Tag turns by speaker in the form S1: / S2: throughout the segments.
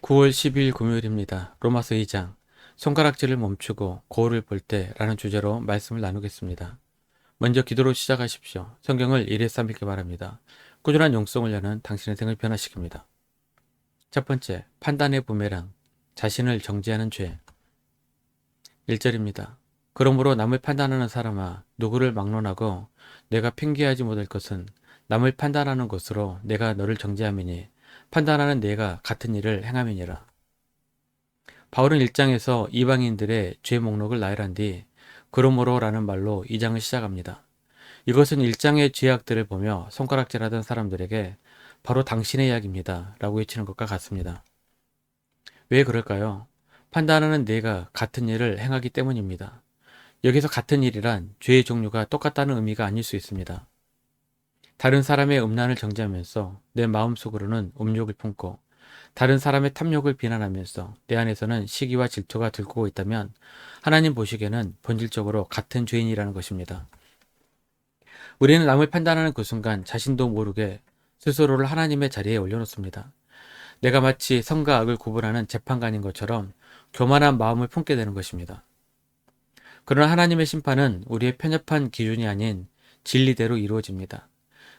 S1: 9월 10일 금요일입니다. 로마서 2장 손가락질을 멈추고 거울을 볼 때라는 주제로 말씀을 나누겠습니다. 먼저 기도로 시작하십시오. 성경을 일에 삼일기 바랍니다. 꾸준한 용성을 여는 당신의 생을 변화시킵니다. 첫 번째, 판단의 부메랑, 자신을 정죄하는 죄. 1절입니다. 그러므로 남을 판단하는 사람아, 누구를 막론하고 내가 핑계하지 못할 것은 남을 판단하는 것으로 내가 너를 정죄함이니 판단하는 내가 같은 일을 행함이니라. 바울은 1장에서 이방인들의 죄 목록을 나열한 뒤 그러므로라는 말로 2장을 시작합니다. 이것은 1장의 죄악들을 보며 손가락질하던 사람들에게 바로 당신의 이야기입니다 라고 외치는 것과 같습니다. 왜 그럴까요? 판단하는 내가 같은 일을 행하기 때문입니다. 여기서 같은 일이란 죄의 종류가 똑같다는 의미가 아닐 수 있습니다. 다른 사람의 음란을 정죄하면서 내 마음속으로는 음욕을 품고 다른 사람의 탐욕을 비난하면서 내 안에서는 시기와 질투가 들고 있다면 하나님 보시기에는 본질적으로 같은 죄인이라는 것입니다. 우리는 남을 판단하는 그 순간 자신도 모르게 스스로를 하나님의 자리에 올려놓습니다. 내가 마치 선과 악을 구분하는 재판관인 것처럼 교만한 마음을 품게 되는 것입니다. 그러나 하나님의 심판은 우리의 편협한 기준이 아닌 진리대로 이루어집니다.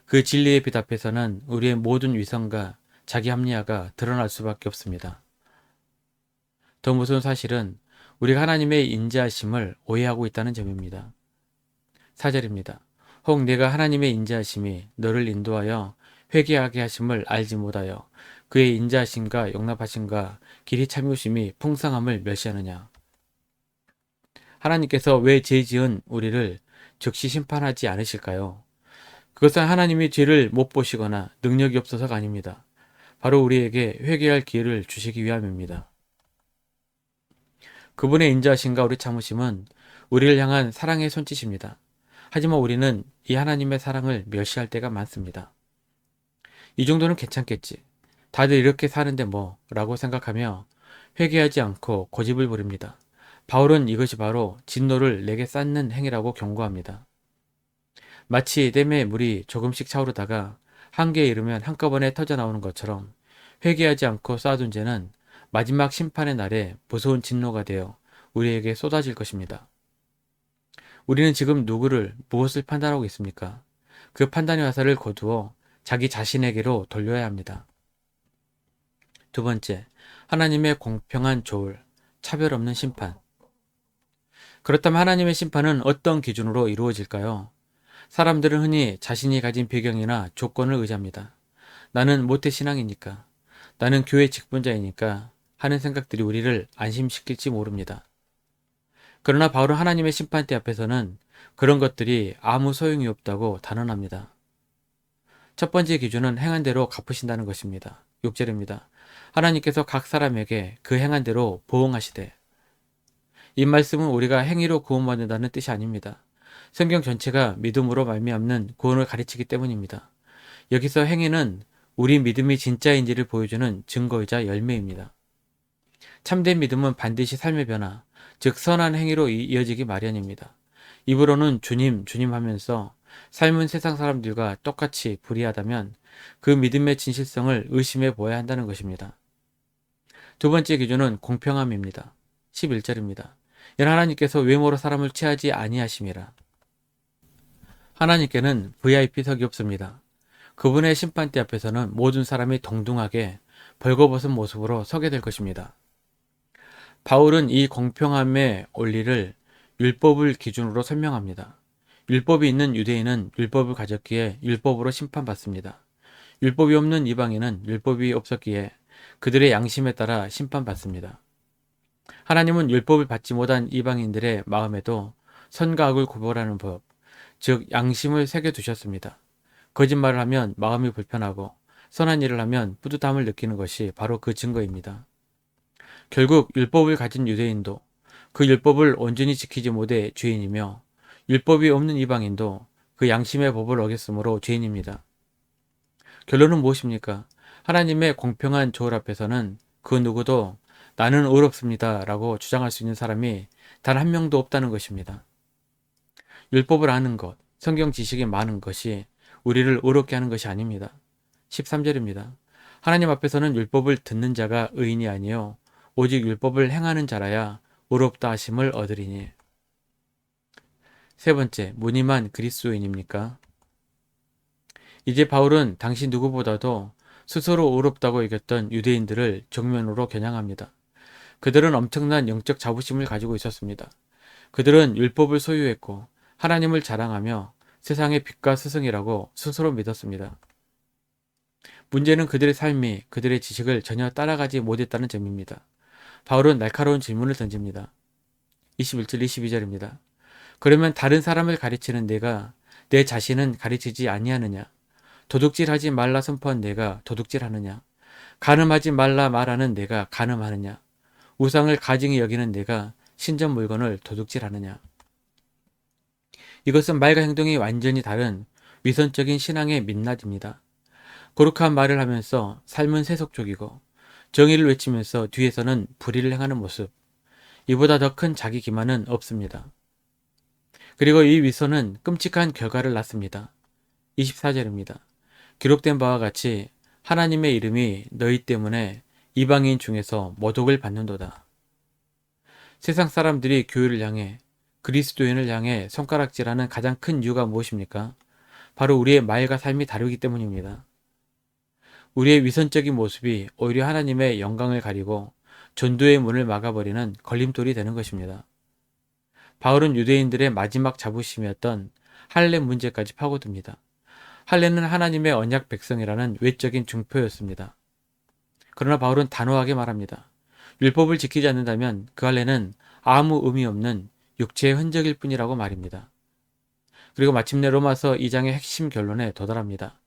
S1: 그 진리의 빛 앞에서는 우리의 모든 위선과 자기 합리화가 드러날 수밖에 없습니다. 더 무서운 사실은 우리가 하나님의 인자하심을 오해하고 있다는 점입니다. 4절입니다. 혹 내가 하나님의 인자하심이 너를 인도하여 회개하게 하심을 알지 못하여 그의 인자하심과 용납하심과 길이 참으심이 풍성함을 멸시하느냐. 하나님께서 왜 죄 지은 우리를 즉시 심판하지 않으실까요? 그것은 하나님이 죄를 못 보시거나 능력이 없어서가 아닙니다. 바로 우리에게 회개할 기회를 주시기 위함입니다. 그분의 인자하심과 우리 참으심은 우리를 향한 사랑의 손짓입니다. 하지만 우리는 이 하나님의 사랑을 멸시할 때가 많습니다. 이 정도는 괜찮겠지. 다들 이렇게 사는데 뭐 라고 생각하며 회개하지 않고 고집을 부립니다. 바울은 이것이 바로 진노를 내게 쌓는 행위라고 경고합니다. 마치 댐의 물이 조금씩 차오르다가 한계에 이르면 한꺼번에 터져나오는 것처럼 회개하지 않고 쌓아둔 죄는 마지막 심판의 날에 무서운 진노가 되어 우리에게 쏟아질 것입니다. 우리는 지금 누구를 무엇을 판단하고 있습니까? 그 판단의 화살을 거두어 자기 자신에게로 돌려야 합니다. 두 번째, 하나님의 공평한 조울, 차별 없는 심판. 그렇다면 하나님의 심판은 어떤 기준으로 이루어질까요? 사람들은 흔히 자신이 가진 배경이나 조건을 의지합니다. 나는 모태신앙이니까, 나는 교회 직분자이니까 하는 생각들이 우리를 안심시킬지 모릅니다. 그러나 바울은 하나님의 심판대 앞에서는 그런 것들이 아무 소용이 없다고 단언합니다. 첫 번째 기준은 행한 대로 갚으신다는 것입니다. 6절입니다. 하나님께서 각 사람에게 그 행한 대로 보응하시되. 이 말씀은 우리가 행위로 구원받는다는 뜻이 아닙니다. 성경 전체가 믿음으로 말미암는 구원을 가르치기 때문입니다. 여기서 행위는 우리 믿음이 진짜인지를 보여주는 증거이자 열매입니다. 참된 믿음은 반드시 삶의 변화, 즉 선한 행위로 이어지기 마련입니다. 입으로는 주님, 주님 하면서 삶은 세상 사람들과 똑같이 불의하다면 그 믿음의 진실성을 의심해 보아야 한다는 것입니다. 두 번째 기준은 공평함입니다. 11절입니다. 이는 하나님께서 외모로 사람을 취하지 아니하심이라. 하나님께는 VIP석이 없습니다. 그분의 심판대 앞에서는 모든 사람이 동등하게 벌거벗은 모습으로 서게 될 것입니다. 바울은 이 공평함의 원리를 율법을 기준으로 설명합니다. 율법이 있는 유대인은 율법을 가졌기에 율법으로 심판받습니다. 율법이 없는 이방인은 율법이 없었기에 그들의 양심에 따라 심판받습니다. 하나님은 율법을 받지 못한 이방인들의 마음에도 선과 악을 구별하는 법, 즉 양심을 새겨두셨습니다. 거짓말을 하면 마음이 불편하고 선한 일을 하면 뿌듯함을 느끼는 것이 바로 그 증거입니다. 결국 율법을 가진 유대인도 그 율법을 온전히 지키지 못해 죄인이며 율법이 없는 이방인도 그 양심의 법을 어겼으므로 죄인입니다. 결론은 무엇입니까? 하나님의 공평한 조율 앞에서는 그 누구도 나는 의롭습니다 라고 주장할 수 있는 사람이 단 한 명도 없다는 것입니다. 율법을 아는 것, 성경 지식이 많은 것이 우리를 의롭게 하는 것이 아닙니다. 13절입니다. 하나님 앞에서는 율법을 듣는 자가 의인이 아니요 오직 율법을 행하는 자라야 의롭다 하심을 얻으리니. 세 번째, 무늬만 그리스도인입니까? 이제 바울은 당시 누구보다도 스스로 의롭다고 여겼던 유대인들을 정면으로 겨냥합니다. 그들은 엄청난 영적 자부심을 가지고 있었습니다. 그들은 율법을 소유했고 하나님을 자랑하며 세상의 빛과 스승이라고 스스로 믿었습니다. 문제는 그들의 삶이 그들의 지식을 전혀 따라가지 못했다는 점입니다. 바울은 날카로운 질문을 던집니다. 21절 22절입니다. 그러면 다른 사람을 가르치는 내가 내 자신은 가르치지 아니하느냐? 도둑질하지 말라 선포한 내가 도둑질하느냐? 간음하지 말라 말하는 내가 간음하느냐? 우상을 가증히 여기는 내가 신전 물건을 도둑질하느냐? 이것은 말과 행동이 완전히 다른 위선적인 신앙의 민낯입니다. 거룩한 말을 하면서 삶은 세속적이고 정의를 외치면서 뒤에서는 불의를 행하는 모습. 이보다 더 큰 자기 기만은 없습니다. 그리고 이 위선은 끔찍한 결과를 낳습니다. 24절입니다. 기록된 바와 같이 하나님의 이름이 너희 때문에 이방인 중에서 모독을 받는도다. 세상 사람들이 교회를 향해 그리스도인을 향해 손가락질하는 가장 큰 이유가 무엇입니까? 바로 우리의 말과 삶이 다르기 때문입니다. 우리의 위선적인 모습이 오히려 하나님의 영광을 가리고 전도의 문을 막아버리는 걸림돌이 되는 것입니다. 바울은 유대인들의 마지막 자부심이었던 할례 문제까지 파고듭니다. 할례는 하나님의 언약 백성이라는 외적인 증표였습니다. 그러나 바울은 단호하게 말합니다. 율법을 지키지 않는다면 그 할례는 아무 의미 없는 육체의 흔적일 뿐이라고 말입니다. 그리고 마침내 로마서 2장의 핵심 결론에 도달합니다.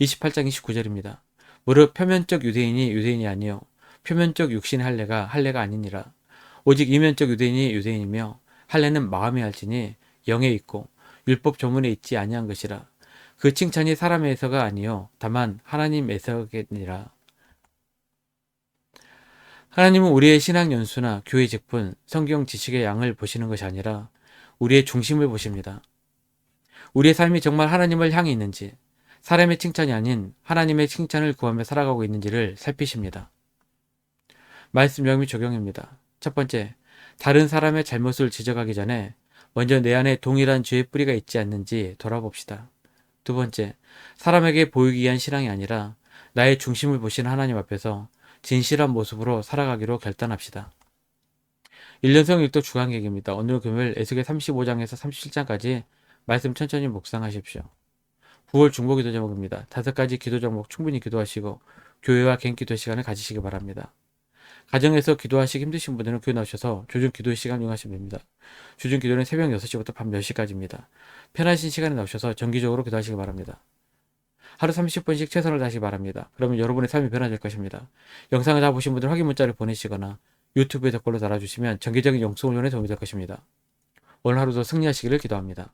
S1: 28장 29절입니다. 무릇 표면적 유대인이 유대인이 아니요 표면적 육신의 할례가 아니니라. 오직 이면적 유대인이 유대인이며 할례는 마음에 할지니 영에 있고 율법 조문에 있지 아니한 것이라. 그 칭찬이 사람에서가 아니요 다만 하나님에서니라. 하나님은 우리의 신앙 연수나 교회 직분, 성경 지식의 양을 보시는 것이 아니라 우리의 중심을 보십니다. 우리의 삶이 정말 하나님을 향해 있는지, 사람의 칭찬이 아닌 하나님의 칭찬을 구하며 살아가고 있는지를 살피십니다. 말씀 명의 적용입니다. 첫 번째, 다른 사람의 잘못을 지적하기 전에 먼저 내 안에 동일한 죄의 뿌리가 있지 않는지 돌아봅시다. 두 번째, 사람에게 보이기 위한 신앙이 아니라 나의 중심을 보시는 하나님 앞에서 진실한 모습으로 살아가기로 결단합시다. 1년성 읽도 주간객입니다. 오늘 금요일 에스겔 35장에서 37장까지 말씀 천천히 묵상하십시오. 9월 중보기도 제목입니다. 5가지 기도 종목 충분히 기도하시고 교회와 개인 기도 시간을 가지시기 바랍니다. 가정에서 기도하시기 힘드신 분들은 교회 나오셔서 조준 기도의 시간 이용하시면 됩니다. 조준 기도는 새벽 6시부터 밤 10시까지입니다. 편하신 시간에 나오셔서 정기적으로 기도하시기 바랍니다. 하루 30분씩 최선을 다하시기 바랍니다. 그러면 여러분의 삶이 변화될 것입니다. 영상을 다 보신 분들 확인 문자를 보내시거나 유튜브에 댓글로 달아주시면 정기적인 영성 훈련에 도움이 될 것입니다. 오늘 하루도 승리하시기를 기도합니다.